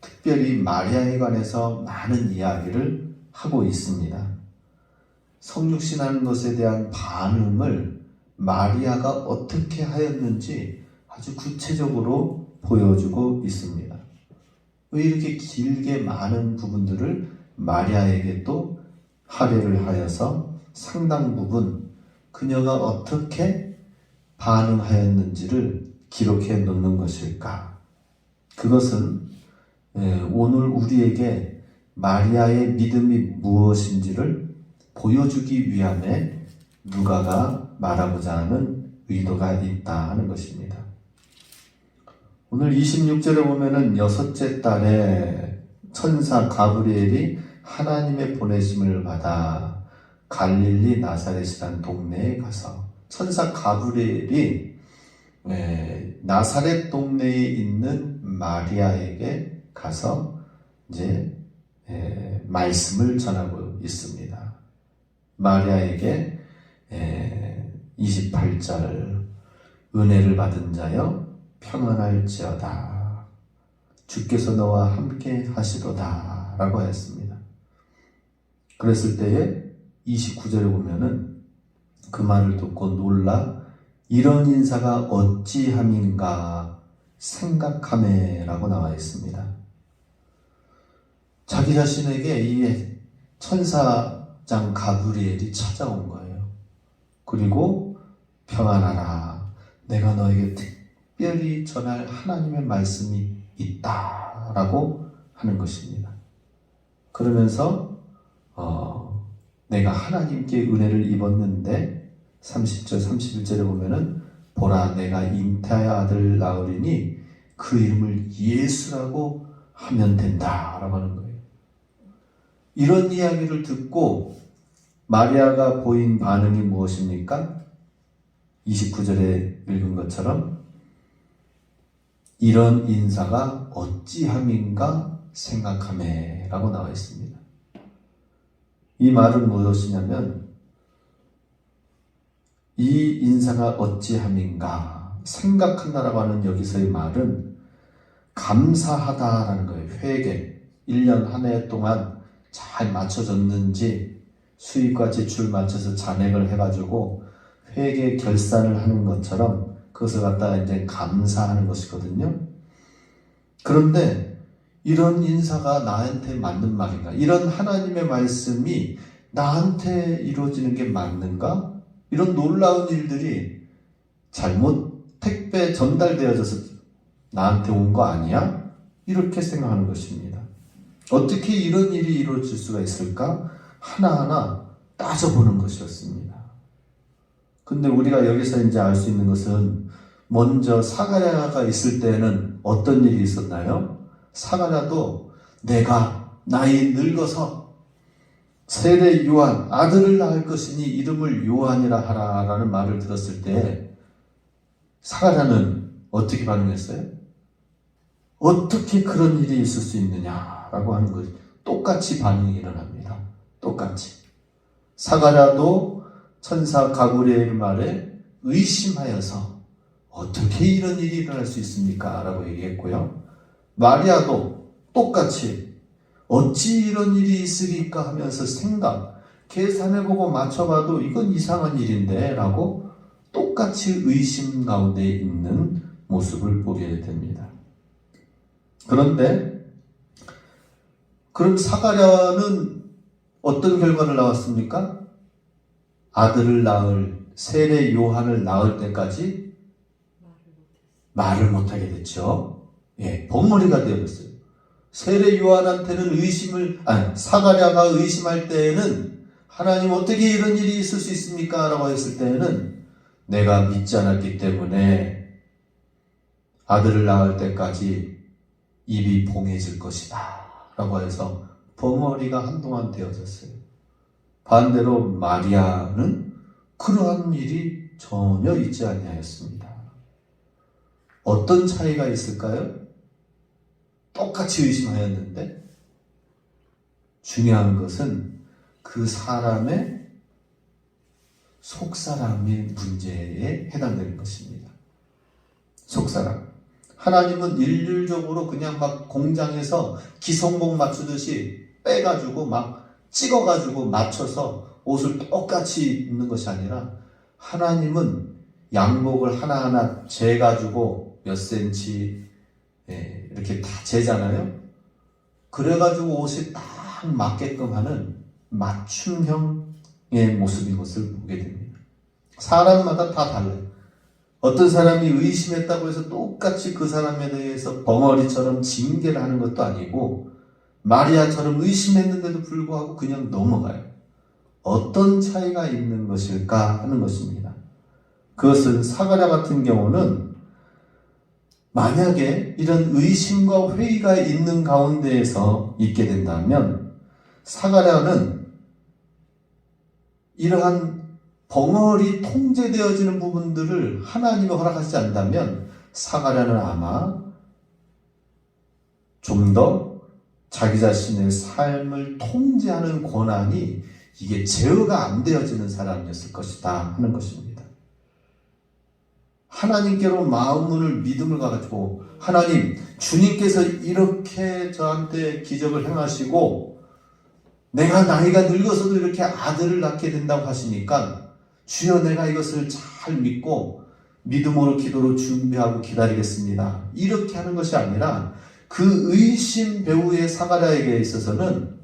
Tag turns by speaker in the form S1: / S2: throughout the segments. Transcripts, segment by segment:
S1: 특별히 마리아에 관해서 많은 이야기를 하고 있습니다. 성육신하는 것에 대한 반응을 마리아가 어떻게 하였는지 아주 구체적으로 보여주고 있습니다. 왜 이렇게 길게 많은 부분들을 마리아에게 또 할애를 하여서 상당 부분 그녀가 어떻게 반응하였는지를 기록해 놓는 것일까? 그것은 오늘 우리에게 마리아의 믿음이 무엇인지를 보여주기 위함에 누가가 말하고자 하는 의도가 있다 하는 것입니다. 오늘 26절에 보면은 여섯째 달에 천사 가브리엘이 하나님의 보내심을 받아 갈릴리 나사렛이라는 동네에 가서, 천사 가브리엘이 나사렛 동네에 있는 마리아에게 가서 이제 말씀을 전하고 있습니다. 마리아에게 28절 은혜를 받은 자여 평안할지어다 주께서 너와 함께 하시도다 라고 했습니다. 그랬을 때에 29절에 보면은 그 말을 듣고 놀라 이런 인사가 어찌함인가 생각하매 라고 나와 있습니다. 자기 자신에게 이 천사장 가브리엘이 찾아온 거예요. 그리고 평안하라, 내가 너에게 특별히 전할 하나님의 말씀이 있다 라고 하는 것입니다. 그러면서 내가 하나님께 은혜를 입었는데 30절 31절에 보면은 보라 내가 잉태하여 아들 낳으리니 그 이름을 예수라고 하면 된다 라고 하는 거예요. 이런 이야기를 듣고 마리아가 보인 반응이 무엇입니까? 29절에 읽은 것처럼 이런 인사가 어찌함인가 생각하매 라고 나와 있습니다. 이 말은 무엇이냐면 이 인사가 어찌함인가 생각한다라고 하는 여기서의 말은 감사하다라는 거예요. 회개, 1년 한 해 동안 잘 맞춰졌는지 수입과 지출 맞춰서 잔액을 해가지고 회계 결산을 하는 것처럼 그것을 갖다가 이제 감사하는 것이거든요. 그런데 이런 인사가 나한테 맞는 말인가? 이런 하나님의 말씀이 나한테 이루어지는 게 맞는가? 이런 놀라운 일들이 잘못 택배 전달되어져서 나한테 온 거 아니야? 이렇게 생각하는 것입니다. 어떻게 이런 일이 이루어질 수가 있을까? 하나하나 따져보는 것이었습니다. 근데 우리가 여기서 이제 알 수 있는 것은 먼저 사가랴가 있을 때는 어떤 일이 있었나요? 사가랴도 내가 나이 늙어서 세례 요한 아들을 낳을 것이니 이름을 요한이라 하라 라는 말을 들었을 때 사가랴는 어떻게 반응했어요? 어떻게 그런 일이 있을 수 있느냐라고 하는 것이 똑같이 반응이 일어납니다. 똑같이. 사가랴도 천사 가브리엘 말에 의심하여서 어떻게 이런 일이 일어날 수 있습니까? 라고 얘기했고요. 마리아도 똑같이 어찌 이런 일이 있으리까 하면서 계산해보고 맞춰봐도 이건 이상한 일인데 라고 똑같이 의심 가운데 있는 모습을 보게 됩니다. 그런데 그럼 사가랴는 어떤 결과를 나왔습니까? 아들을 낳을 세례 요한을 낳을 때까지 말을 못하게 됐죠. 번머리가 되어버렸어요. 세례 요한한테는 사가랴가 의심할 때에는 하나님 어떻게 이런 일이 있을 수 있습니까? 라고 했을 때에는 내가 믿지 않았기 때문에 아들을 낳을 때까지 입이 봉해질 것이다 라고 해서 벙어리가 한동안 되어졌어요. 반대로 마리아는 그러한 일이 전혀 있지 아니하였습니다. 어떤 차이가 있을까요? 똑같이 의심하였는데 중요한 것은 그 사람의 속사람의 문제에 해당되는 것입니다. 속사람. 하나님은 일률적으로 그냥 막 공장에서 기성복 맞추듯이 빼가지고 막 찍어가지고 맞춰서 옷을 똑같이 입는 것이 아니라 하나님은 양복을 하나하나 재가지고 몇 센치 이렇게 다 재잖아요. 그래가지고 옷이 딱 맞게끔 하는 맞춤형의 모습인 것을 보게 됩니다. 사람마다 다 달라요. 어떤 사람이 의심했다고 해서 똑같이 그 사람에 대해서 벙어리처럼 징계를 하는 것도 아니고 마리아처럼 의심했는데도 불구하고 그냥 넘어가요. 어떤 차이가 있는 것일까 하는 것입니다. 그것은 사가랴 같은 경우는 만약에 이런 의심과 회의가 있는 가운데에서 있게 된다면 사가랴는 이러한 벙어리 통제되어지는 부분들을 하나님이 허락하지 않는다면 사가랴는 아마 좀 더 자기 자신의 삶을 통제하는 권한이 이게 제어가 안 되어지는 사람이었을 것이다 하는 것입니다. 하나님께로 마음을 믿음을 가지고 하나님 주님께서 이렇게 저한테 기적을 행하시고 내가 나이가 늙어서도 이렇게 아들을 낳게 된다고 하시니까 주여 내가 이것을 잘 믿고 믿음으로 기도로 준비하고 기다리겠습니다. 이렇게 하는 것이 아니라 그 의심 배우의 사가랴에게 있어서는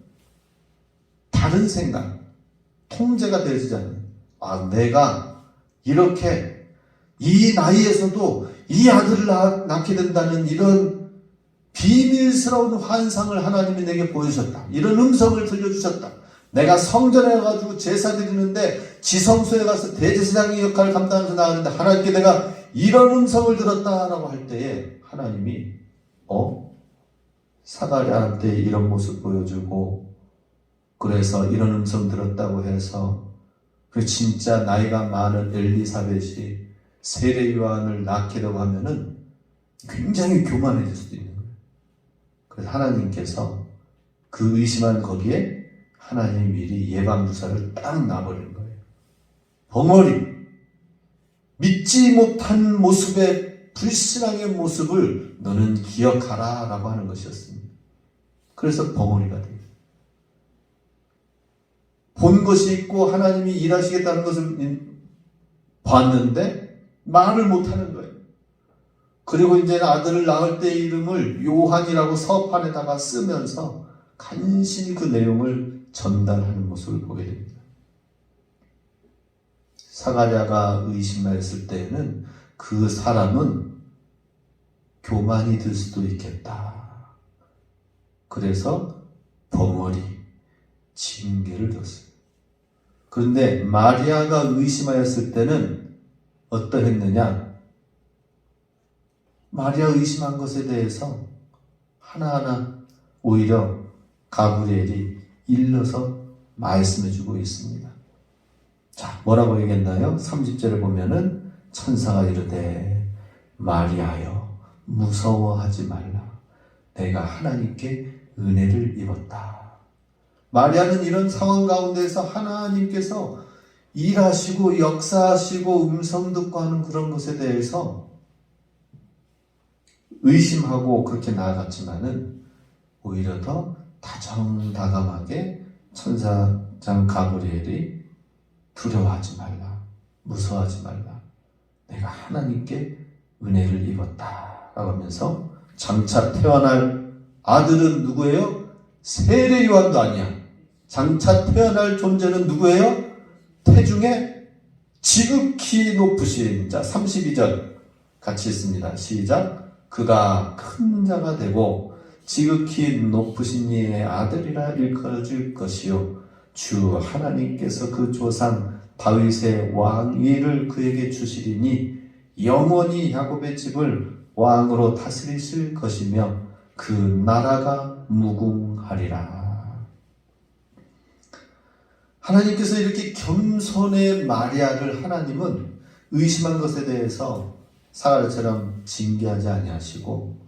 S1: 다른 생각, 통제가 되어지지 않는 내가 이렇게 이 나이에서도 이 아들을 낳게 된다는 이런 비밀스러운 환상을 하나님이 내게 보여주셨다. 이런 음성을 들려주셨다. 내가 성전에 가가지고 제사 드리는데 지성소에 가서 대제사장의 역할을 감당해서 나가는데 하나님께 내가 이런 음성을 들었다라고 할 때에 하나님이 사가랴한테 이런 모습 보여주고 그래서 이런 음성 들었다고 해서 그 진짜 나이가 많은 엘리사벳이 세례 요한을 낳게 되고 하면은 굉장히 교만해질 수도 있는 거예요. 그래서 하나님께서 그 의심한 거기에 하나님이 미리 예방주사를 딱 놔버리는 거예요. 벙어리, 믿지 못한 모습의 불신앙의 모습을 너는 기억하라 라고 하는 것이었습니다. 그래서 벙어리가 돼요. 본 것이 있고 하나님이 일하시겠다는 것을 봤는데 말을 못하는 거예요. 그리고 이제 아들을 낳을 때 이름을 요한이라고 서판에다가 쓰면서 간신히 그 내용을 전달하는 모습을 보게 됩니다. 사가랴가 의심했을 때에는 그 사람은 교만이 들 수도 있겠다. 그래서 벙어리, 징계를 줬어요. 그런데 마리아가 의심하였을 때는 어떠했느냐? 마리아 의심한 것에 대해서 하나하나 오히려 가브리엘이 일러서 말씀해주고 있습니다. 자, 뭐라고 얘기했나요? 30절을 보면은 천사가 이르되 마리아여 무서워하지 말라. 내가 하나님께 은혜를 입었다. 마리아는 이런 상황 가운데서 하나님께서 일하시고 역사하시고 음성 듣고 하는 그런 것에 대해서 의심하고 그렇게 나아갔지만은 오히려 더 다정다감하게 천사장 가브리엘이 두려워하지 말라, 무서워하지 말라, 내가 하나님께 은혜를 입었다 라고 하면서 장차 태어날 아들은 누구예요? 세례 요한도 아니야. 장차 태어날 존재는 누구예요? 태중에 지극히 높으신 자. 32절 같이 있습니다. 시작. 그가 큰 자가 되고 지극히 높으신 이의 아들이라 일컬어질 것이요 주 하나님께서 그 조상 다윗의 왕위를 그에게 주시리니 영원히 야곱의 집을 왕으로 다스리실 것이며 그 나라가 무궁하리라. 하나님께서 이렇게 겸손의 마리아를 하나님은 의심한 것에 대해서 사가랴처럼 징계하지 아니하시고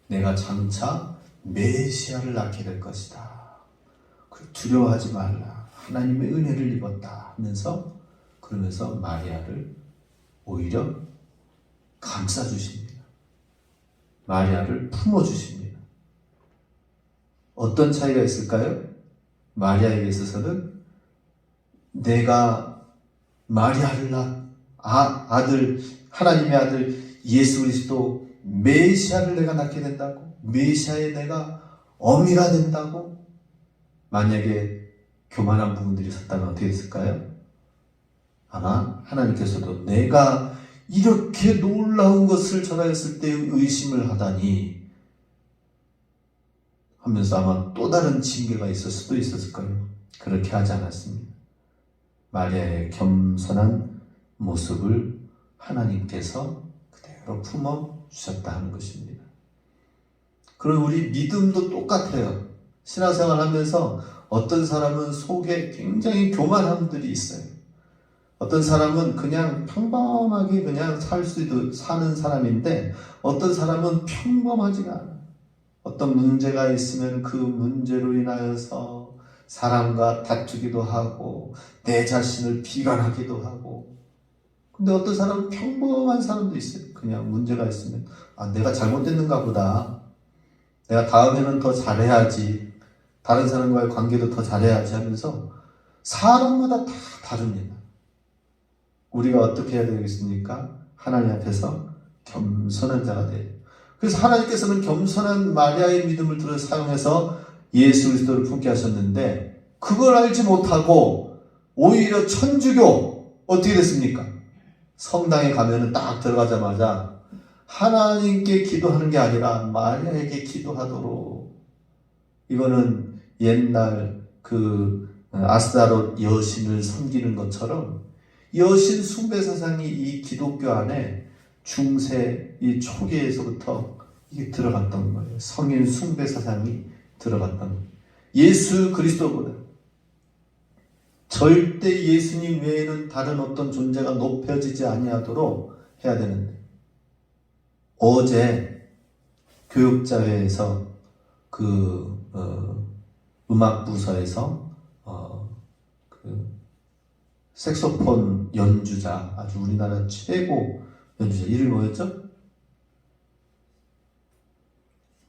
S1: 내가 장차 메시아를 낳게 될 것이다. 두려워하지 말라. 하나님의 은혜를 입었다 하면서 그러면서 마리아를 오히려 감싸주십니다. 마리아를 품어주십니다. 어떤 차이가 있을까요? 마리아에게 있어서는 내가 마리아를 하나님의 아들 예수 그리스도 메시아를 내가 낳게 된다고, 메시아의 내가 어미가 된다고, 만약에 교만한 부분들이 있었다면 어떻게 됐을까요? 아마 하나님께서도 내가 이렇게 놀라운 것을 전하였을 때 의심을 하다니 하면서 아마 또 다른 징계가 있을 수도 있었을 거예요. 그렇게 하지 않았습니다. 마리아의 겸손한 모습을 하나님께서 그대로 품어주셨다 하는 것입니다. 그럼 우리 믿음도 똑같아요. 신앙생활 하면서 어떤 사람은 속에 굉장히 교만함들이 있어요. 어떤 사람은 그냥 평범하게 그냥 사는 사람인데 어떤 사람은 평범하지가 않아요. 어떤 문제가 있으면 그 문제로 인하여서 사람과 다투기도 하고 내 자신을 비관하기도 하고, 근데 어떤 사람은 평범한 사람도 있어요. 그냥 문제가 있으면 내가 잘못됐는가 보다, 내가 다음에는 더 잘해야지, 다른 사람과의 관계도 더 잘해야지 하면서 사람마다 다 다릅니다. 우리가 어떻게 해야 되겠습니까? 하나님 앞에서 겸손한 자가 돼요. 그래서 하나님께서는 겸손한 마리아의 믿음을 들어 사용해서 예수 그리스도를 품게 하셨는데, 그걸 알지 못하고 오히려 천주교 어떻게 됐습니까? 성당에 가면은 딱 들어가자마자 하나님께 기도하는 게 아니라 마리아에게 기도하도록, 이거는 옛날 아스타롯 여신을 섬기는 것처럼 여신 숭배 사상이 이 기독교 안에 중세 이 초기에서부터 이게 들어갔던 거예요. 성인 숭배 사상이 들어갔던 거예요. 예수 그리스도보다 절대 예수님 외에는 다른 어떤 존재가 높여지지 아니하도록 해야 되는데, 어제 교육자회에서 음악부서에서 색소폰 연주자, 아주 우리나라 최고 연주자, 이름이 뭐였죠?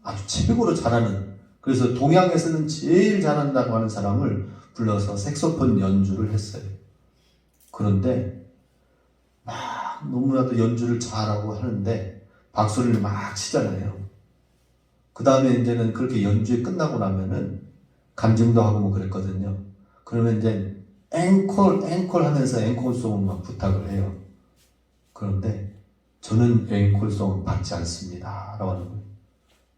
S1: 아주 최고로 잘하는, 그래서 동양에서는 제일 잘한다고 하는 사람을 불러서 색소폰 연주를 했어요. 그런데 막 너무나도 연주를 잘하고 하는데 박수를 막 치잖아요. 그 다음에 이제는 그렇게 연주에 끝나고 나면은 간증도 하고 뭐 그랬거든요. 그러면 이제 앵콜 하면서 앵콜송을 막 부탁을 해요. 그런데 저는 앵콜송 받지 않습니다 라고 하는 거예요.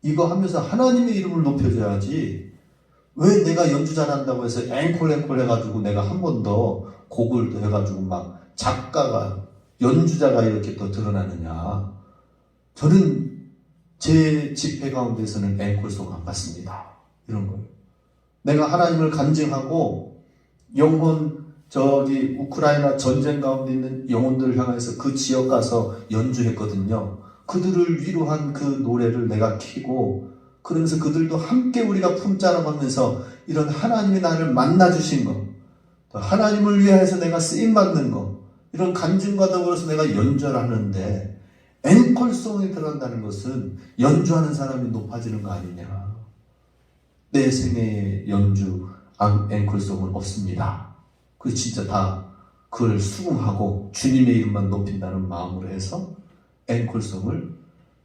S1: 이거 하면서 하나님의 이름을 높여줘야지, 왜 내가 연주 잘한다고 해서 앵콜 해가지고 내가 한 번 더 곡을 더 해가지고 막 작가가, 연주자가 이렇게 또 드러나느냐. 저는 제 집회 가운데서는 앵콜송 안 받습니다, 이런 거예요. 내가 하나님을 간증하고 영혼, 우크라이나 전쟁 가운데 있는 영혼들을 향해서 그 지역 가서 연주했거든요. 그들을 위로한 그 노래를 내가 키고, 그러면서 그들도 함께 우리가 품자라고 하면서 이런 하나님이 나를 만나주신 거, 하나님을 위해서 내가 쓰임받는 거, 이런 간증과 더불어서 내가 연주를 하는데 앵콜송이 들어간다는 것은 연주하는 사람이 높아지는 거 아니냐. 내 생애의 연주 앵콜송은 없습니다. 그 진짜 다 그걸 수긍하고 주님의 이름만 높인다는 마음으로 해서 앵콜송을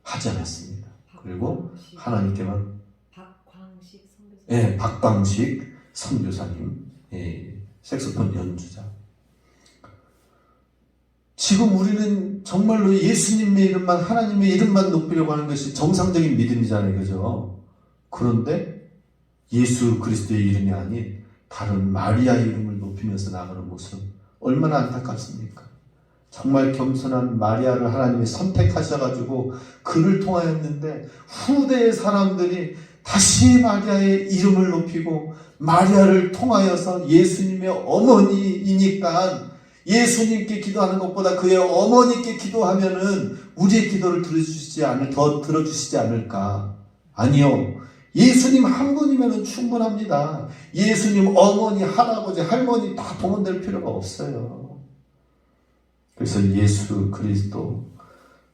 S1: 하지 않았습니다. 그리고 하나님께만.
S2: 박광식 선교사님.
S1: 예, 박광식 선교사님, 예, 색소폰 연주자. 지금 우리는 정말로 예수님의 이름만, 하나님의 이름만 높이려고 하는 것이 정상적인 믿음이잖아요, 그죠? 그런데 예수 그리스도의 이름이 아닌 다른 마리아의 이름을 높이면서 나가는 모습, 얼마나 안타깝습니까? 정말 겸손한 마리아를 하나님이 선택하셔가지고 그를 통하였는데, 후대의 사람들이 다시 마리아의 이름을 높이고 마리아를 통하여서 예수님의 어머니이니까 예수님께 기도하는 것보다 그의 어머니께 기도하면은 우리의 기도를 더 들어주시지 않을까? 아니요. 예수님 한 분이면 충분합니다. 예수님 어머니, 할아버지, 할머니 다 동원될 필요가 없어요. 그래서 예수 그리스도,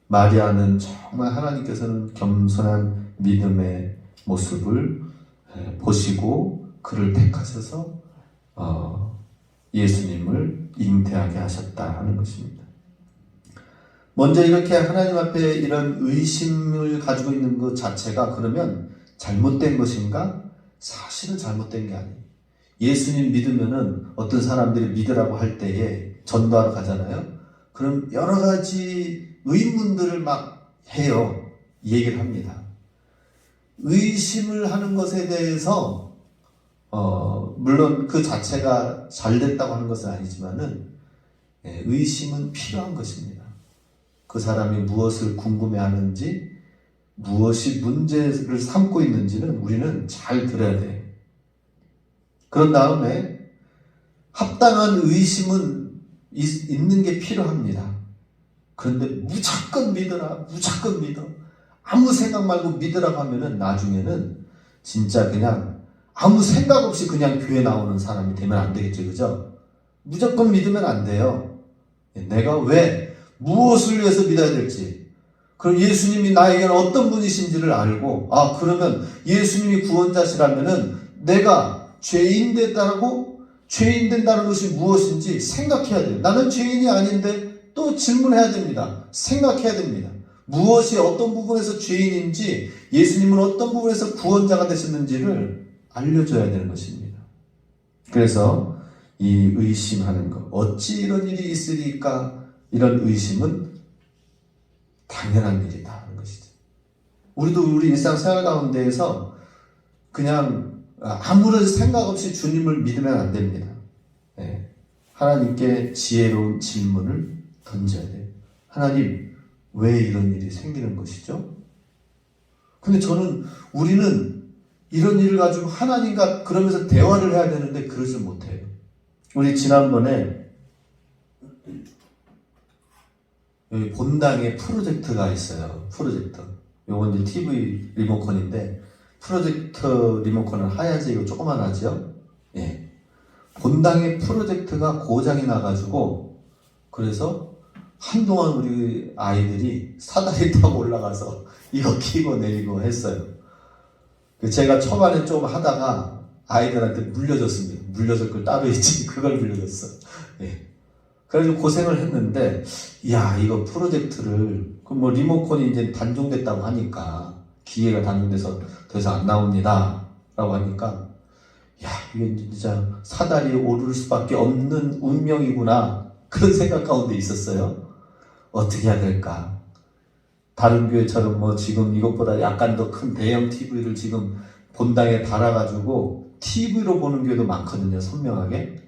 S1: 마리아는 정말 하나님께서는 겸손한 믿음의 모습을 보시고 그를 택하셔서 예수님을 잉태하게 하셨다 하는 것입니다. 먼저 이렇게 하나님 앞에 이런 의심을 가지고 있는 것 자체가 그러면 잘못된 것인가? 사실은 잘못된 게 아니에요. 예수님 믿으면은 어떤 사람들이 믿으라고 할 때에 전도하러 가잖아요. 그럼 여러 가지 의문들을 막 해요. 얘기를 합니다. 의심을 하는 것에 대해서 물론 그 자체가 잘 됐다고 하는 것은 아니지만은 의심은 필요한 것입니다. 그 사람이 무엇을 궁금해하는지 무엇이 문제를 삼고 있는지는 우리는 잘 들어야 돼요. 그런 다음에 합당한 의심은 있는 게 필요합니다. 그런데 무조건 믿어라, 무조건 믿어. 아무 생각 말고 믿으라고 하면은 나중에는 진짜 그냥 아무 생각 없이 그냥 교회 나오는 사람이 되면 안 되겠죠, 그죠? 무조건 믿으면 안 돼요. 내가 왜, 무엇을 위해서 믿어야 될지. 그럼 예수님이 나에게는 어떤 분이신지를 알고, 그러면 예수님이 구원자시라면은 내가 죄인 된다는 것이 무엇인지 생각해야 돼요. 나는 죄인이 아닌데 또 질문해야 됩니다. 생각해야 됩니다. 무엇이 어떤 부분에서 죄인인지, 예수님은 어떤 부분에서 구원자가 되셨는지를 알려줘야 되는 것입니다. 그래서 이 의심하는 것, 어찌 이런 일이 있으리까? 이런 의심은 당연한 일이다 하는 것이죠. 우리도 우리 일상생활 가운데에서 그냥 아무런 생각 없이 주님을 믿으면 안 됩니다. 하나님께 지혜로운 질문을 던져야 돼요. 하나님, 왜 이런 일이 생기는 것이죠? 근데 우리는 이런 일을 가지고 하나님과 그러면서 대화를 해야 되는데 그러지 못해요. 우리 지난번에 여기 본당에 프로젝터가 있어요. 프로젝터. 요건 이제 TV 리모컨인데, 프로젝터 리모컨은 하얀색이고 조그만하죠? 예. 본당에 프로젝터가 고장이 나가지고, 그래서 한동안 우리 아이들이 사다리 타고 올라가서 이거 키고 내리고 했어요. 제가 초반에 좀 하다가 아이들한테 물려줬습니다. 물려줄 걸 따로 있지. 그걸 물려줬어. 예. 그래가지고 고생을 했는데, 이거 프로젝트를, 리모컨이 이제 단종됐다고 하니까, 기계가 단종돼서 더 이상 안 나옵니다. 라고 하니까, 이게 진짜 사다리에 오를 수밖에 없는 운명이구나. 그런 생각 가운데 있었어요. 어떻게 해야 될까? 다른 교회처럼 지금 이것보다 약간 더 큰 대형 TV를 지금 본당에 달아가지고 TV로 보는 교회도 많거든요, 선명하게.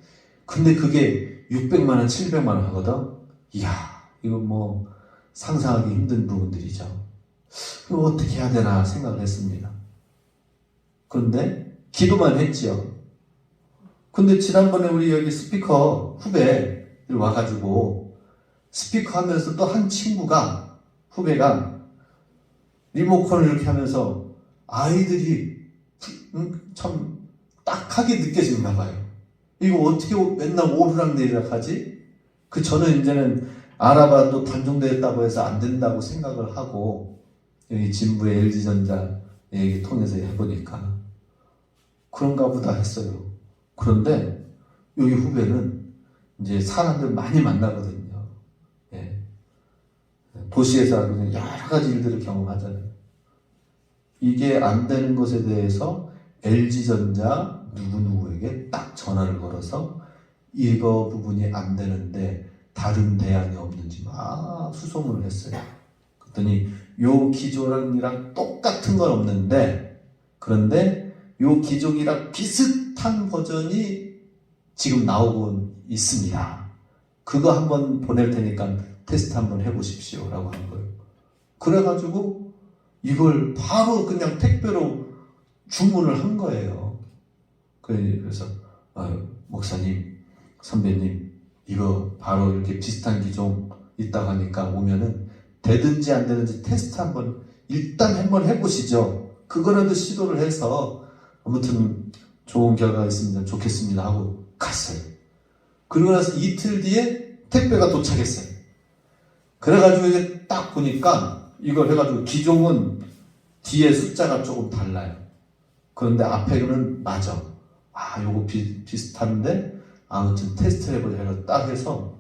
S1: 근데 그게 600만원, 700만원 하거든? 이거 상상하기 힘든 부분들이죠. 그럼 어떻게 해야 되나 생각을 했습니다. 그런데 기도만 했지요. 근데 지난번에 우리 여기 스피커 후배들 와가지고 스피커 하면서 또 한 친구가, 후배가 리모컨을 이렇게 하면서 아이들이 참 딱하게 느껴지나 봐요. 이거 어떻게 맨날 오르락 내리락 하지? 저는 이제는 알아봐도 단종됐다고 해서 안 된다고 생각을 하고, 여기 진부의 LG전자 얘기 통해서 해보니까 그런가 보다 했어요. 그런데 여기 후배는 이제 사람들 많이 만나거든요. 도시에서 하는 여러 가지 일들을 경험하잖아요. 이게 안 되는 것에 대해서 LG전자 누구누구에게 딱 전화를 걸어서 이거 부분이 안 되는데 다른 대안이 없는지 막 수소문을 했어요. 그랬더니 요 기종이랑 똑같은 건 없는데, 그런데 요 기종이랑 비슷한 버전이 지금 나오고 있습니다. 그거 한번 보낼 테니까 테스트 한번 해보십시오 라고 한 거예요. 그래가지고 이걸 바로 그냥 택배로 주문을 한 거예요. 그래서 목사님, 선배님, 이거 바로 이렇게 비슷한 기종 있다고 하니까 오면은 되든지 안 되든지 테스트 일단 한번 해보시죠. 그거라도 시도를 해서 아무튼 좋은 결과가 있으면 좋겠습니다 하고 갔어요. 그리고 나서 이틀 뒤에 택배가 도착했어요. 그래가지고 이게 딱 보니까 이걸 해가지고 기종은 뒤에 숫자가 조금 달라요. 그런데 앞에는 맞아. 아, 요거 비슷한데 아무튼 테스트 해보자 해서 딱 해서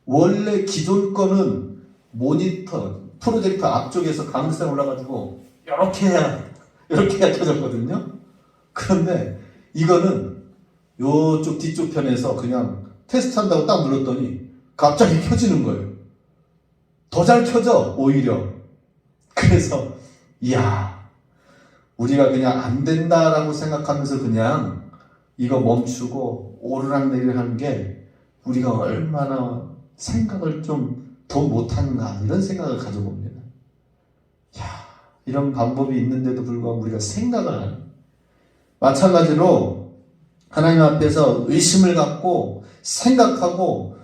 S1: 원래 기존 거는 모니터 프로젝터 앞쪽에서 강세 올라가지고 이렇게 해야 켜졌거든요. 그런데 이거는 요쪽 뒤쪽 편에서 그냥 테스트 한다고 딱 눌렀더니 갑자기 켜지는 거예요. 더 잘 켜져 오히려. 그래서 이야, 우리가 그냥 안 된다라고 생각하면서 그냥 이거 멈추고 오르락내리락 하는 게 우리가 얼마나 생각을 좀 더 못한가 이런 생각을 가져봅니다. 야, 이런 방법이 있는데도 불구하고 우리가 생각을 하는. 마찬가지로 하나님 앞에서 의심을 갖고 생각하고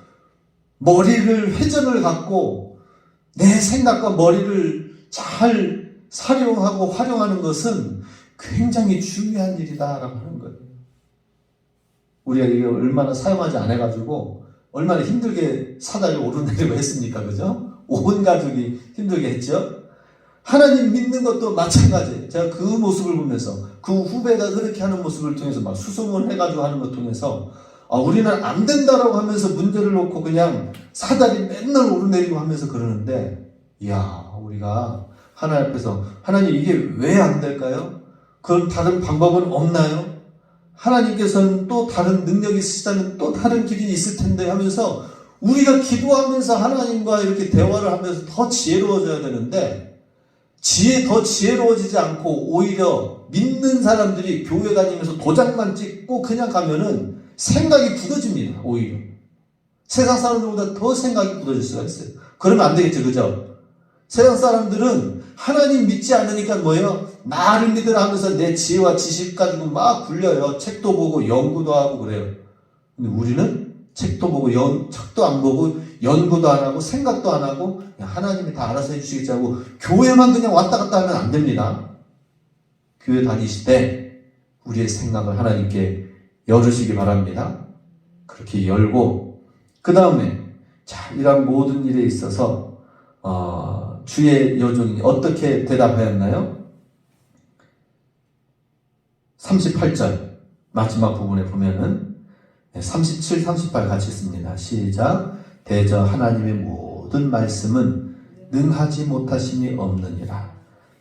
S1: 머리를 회전을 갖고 내 생각과 머리를 잘 사용하고 활용하는 것은 굉장히 중요한 일이다라고 하는 거예요. 우리가 이게 얼마나 사용하지 않아가지고 얼마나 힘들게 사다리 오르내리고 했습니까? 그죠? 온 가족이 힘들게 했죠? 하나님 믿는 것도 마찬가지예요. 제가 그 모습을 보면서 그 후배가 그렇게 하는 모습을 통해서 막 수소문 해가지고 하는 것 통해서 우리는 안 된다라고 하면서 문제를 놓고 그냥 사다리 맨날 오르내리고 하면서 그러는데 이야, 우리가 하나님 앞에서 하나님 이게 왜 안 될까요? 그런 다른 방법은 없나요? 하나님께서는 또 다른 능력이 있으시다면 또 다른 길이 있을 텐데 하면서 우리가 기도하면서 하나님과 이렇게 대화를 하면서 더 지혜로워져야 되는데 더 지혜로워지지 않고 오히려 믿는 사람들이 교회 다니면서 도장만 찍고 그냥 가면은 생각이 굳어집니다. 오히려 세상 사람들보다 더 생각이 굳어질 수가 있어요. 그러면 안 되겠죠, 그죠? 세상 사람들은 하나님 믿지 않으니까 뭐예요? 나를 믿으라 하면서 내 지혜와 지식 가지고 막 굴려요. 책도 보고 연구도 하고 그래요. 근데 우리는 책도 보고 책도 안 보고 연구도 안 하고 생각도 안 하고 그냥 하나님이 다 알아서 해주시겠지 하고 교회만 그냥 왔다 갔다 하면 안 됩니다. 교회 다니실 때 우리의 생각을 하나님께 열으시기 바랍니다. 그렇게 열고 그 다음에 자, 이런 모든 일에 있어서 주의 여종이 어떻게 대답하였나요? 38절 마지막 부분에 보면은 37, 38 같이 있습니다. 시작. 대저 하나님의 모든 말씀은 능하지 못하심이 없느니라.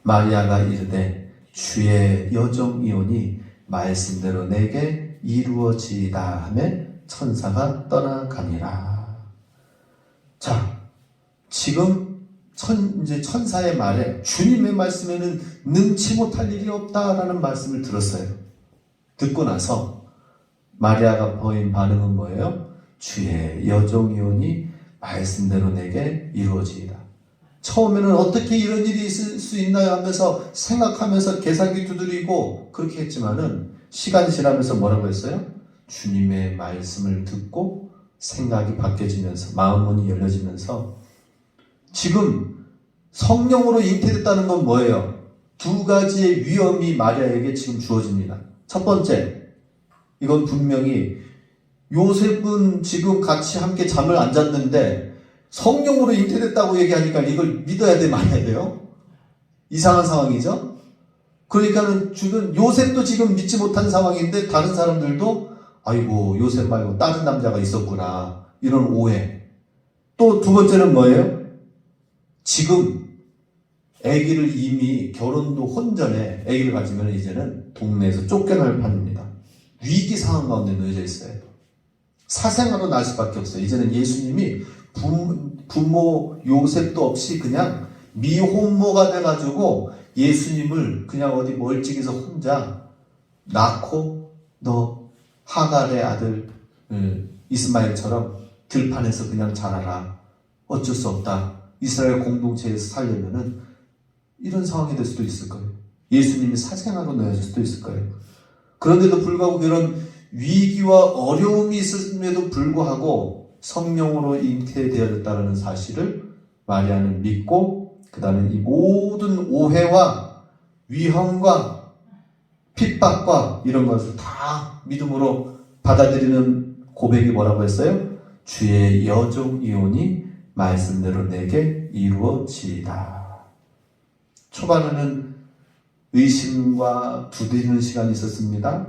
S1: 마리아가 이르되 주의 여종이오니 말씀대로 내게 이루어지이다 하매 천사가 떠나가니라. 자, 지금 이제 천사의 말에 주님의 말씀에는 능치 못할 일이 없다라는 말씀을 들었어요. 듣고 나서 마리아가 보인 반응은 뭐예요? 주의 여종이오니 말씀대로 내게 이루어지이다. 처음에는 어떻게 이런 일이 있을 수 있나요 하면서 생각하면서 계산기 두드리고 그렇게 했지만은 시간이 지나면서 뭐라고 했어요? 주님의 말씀을 듣고 생각이 바뀌어지면서 마음문이 열려지면서 지금 성령으로 잉태됐다는 건 뭐예요? 두 가지의 위험이 마리아에게 지금 주어집니다. 첫 번째, 이건 분명히 요셉은 지금 같이 함께 잠을 안 잤는데 성령으로 잉태됐다고 얘기하니까 이걸 믿어야 돼, 말아야 돼요? 이상한 상황이죠? 그러니까는 지금 요셉도 지금 믿지 못한 상황인데 다른 사람들도 아이고 요셉 말고 다른 남자가 있었구나 이런 오해. 또 두 번째는 뭐예요? 지금 아기를 이미 결혼도 혼전에 아기를 가지면 이제는 동네에서 쫓겨날 판입니다. 위기 상황 가운데 놓여져 있어요. 사생아로 날 수밖에 없어요. 이제는 예수님이 부모 요셉도 없이 그냥 미혼모가 돼가지고 예수님을 그냥 어디 멀찍이서 혼자 낳고 너 하갈의 아들 이스마엘처럼 들판에서 그냥 자라라. 어쩔 수 없다. 이스라엘 공동체에서 살려면은 이런 상황이 될 수도 있을 거예요. 예수님이 사생아로 놓여질 수도 있을 거예요. 그런데도 불구하고 그런 위기와 어려움이 있음에도 불구하고 성령으로 잉태되었다는 사실을 마리아는 믿고 그 다음에 이 모든 오해와 위험과 핍박과 이런 것을 다 믿음으로 받아들이는 고백이 뭐라고 했어요? 주의 여종이오니 말씀대로 내게 이루어지이다. 초반에는 의심과 두드리는 시간이 있었습니다.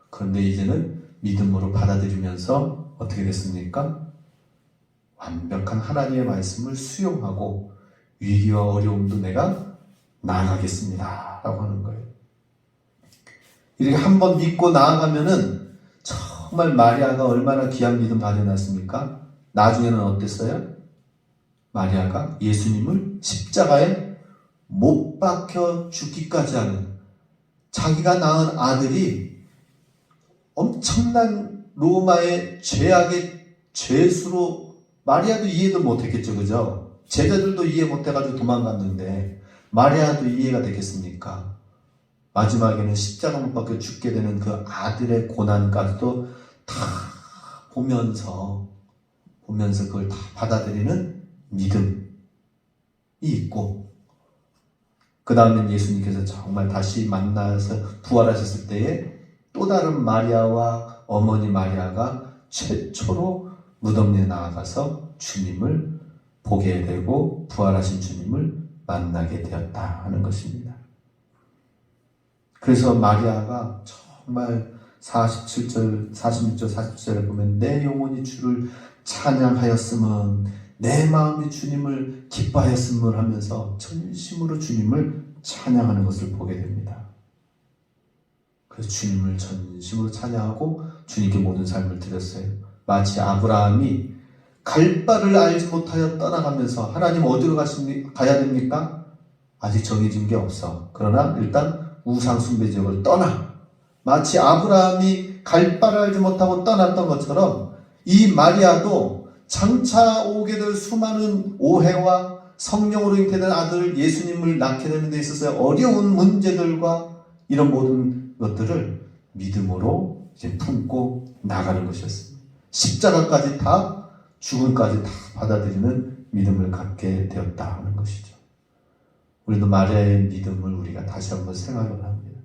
S1: 그런데 이제는 믿음으로 받아들이면서 어떻게 됐습니까? 완벽한 하나님의 말씀을 수용하고 위기와 어려움도 내가 나아가겠습니다 라고 하는 거예요. 이렇게 한번 믿고 나아가면은 정말 마리아가 얼마나 귀한 믿음 발현했습니까? 나중에는 어땠어요? 마리아가 예수님을 십자가에 못 박혀 죽기까지 하는, 자기가 낳은 아들이 엄청난 로마의 죄악의 죄수로, 마리아도 이해도 못했겠죠, 그죠? 제자들도 이해 못해가지고 도망갔는데 마리아도 이해가 되겠습니까? 마지막에는 십자가 못 박혀 죽게 되는 그 아들의 고난까지도 다 보면서 그걸 다 받아들이는 믿음이 있고, 그 다음에 예수님께서 정말 다시 만나서 부활하셨을 때에 또 다른 마리아와 어머니 마리아가 최초로 무덤에 나아가서 주님을 보게 되고 부활하신 주님을 만나게 되었다 하는 것입니다. 그래서 마리아가 정말 46절 47절에 보면 내 영혼이 주를 찬양하였음은 내 마음이 주님을 기뻐하였음을 하면서 전심으로 주님을 찬양하는 것을 보게 됩니다. 그래서 주님을 전심으로 찬양하고 주님께 모든 삶을 드렸어요. 마치 아브라함이 갈 바를 알지 못하여 떠나가면서 하나님 어디로 가야 됩니까? 아직 정해진 게 없어. 그러나 일단 우상 숭배 지역을 떠나. 마치 아브라함이 갈 바를 알지 못하고 떠났던 것처럼 이 마리아도 장차 오게 될 수많은 오해와 성령으로 잉태된 아들 예수님을 낳게 되는 데 있어서 어려운 문제들과 이런 모든 것들을 믿음으로 이제 품고 나가는 것이었습니다. 십자가까지 다, 죽음까지 다 받아들이는 믿음을 갖게 되었다 하는 것이죠. 우리도 마리아의 믿음을 우리가 다시 한번 생각을 합니다.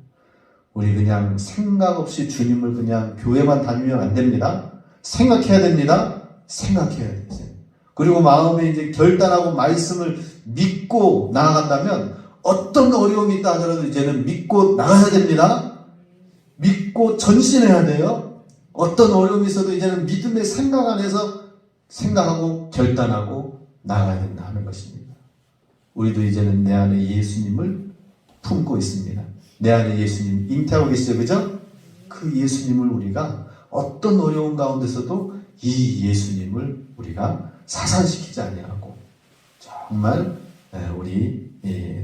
S1: 우리 그냥 생각 없이 주님을 그냥 교회만 다니면 안 됩니다. 생각해야 됩니다. 생각해야 되세요. 그리고 마음에 이제 결단하고 말씀을 믿고 나아간다면 어떤 어려움이 있다 하더라도 이제는 믿고 나가야 됩니다. 믿고 전신해야 돼요. 어떤 어려움이 있어도 이제는 믿음의 생각 안에서 생각하고 결단하고 나가야 된다 하는 것입니다. 우리도 이제는 내 안에 예수님을 품고 있습니다. 내 안에 예수님 잉태하고 계시죠, 그죠? 그 예수님을 우리가 어떤 어려움 가운데서도 이 예수님을 우리가 사산시키지 아니하고 정말 우리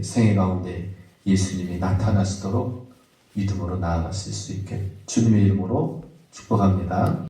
S1: 생애 가운데 예수님이 나타나시도록 믿음으로 나아가실 수 있게 주님의 이름으로 축복합니다.